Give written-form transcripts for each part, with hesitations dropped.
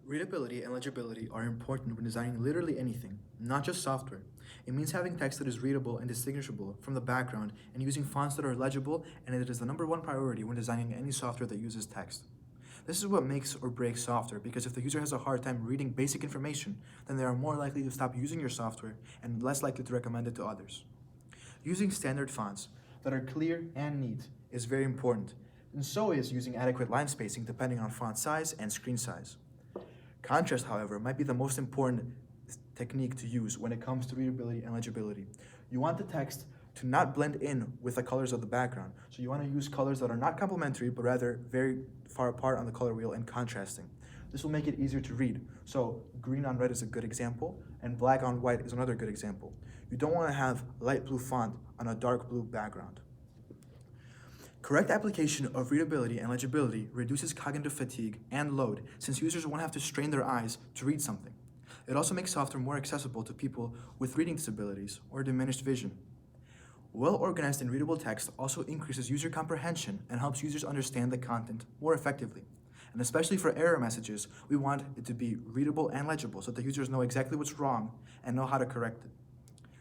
Readability and legibility are important when designing literally anything, not just software. It means having text that is readable and distinguishable from the background and using fonts that are legible, and it is the number one priority when designing any software that uses text. This is what makes or breaks software, because if the user has a hard time reading basic information, then they are more likely to stop using your software and less likely to recommend it to others. Using standard fonts that are clear and neat is very important, and so is using adequate line spacing depending on font size and screen size. Contrast, however, might be the most important technique to use when it comes to readability and legibility. You want the text to not blend in with the colors of the background, so you want to use colors that are not complementary but rather very far apart on the color wheel and contrasting. This will make it easier to read. So green on red is a good example, and black on white is another good example. You don't want to have light blue font on a dark blue background. Correct application of readability and legibility reduces cognitive fatigue and load, since users won't have to strain their eyes to read something. It also makes software more accessible to people with reading disabilities or diminished vision. Well-organized and readable text also increases user comprehension and helps users understand the content more effectively. And especially for error messages, we want it to be readable and legible so that the users know exactly what's wrong and know how to correct it.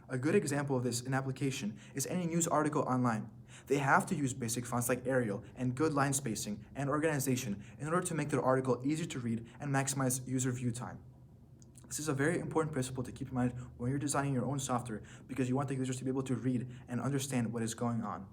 A good example of this in application is any news article online. They have to use basic fonts like Arial and good line spacing and organization in order to make their article easier to read and maximize user view time. This is a very important principle to keep in mind when you're designing your own software, because you want the users to be able to read and understand what is going on.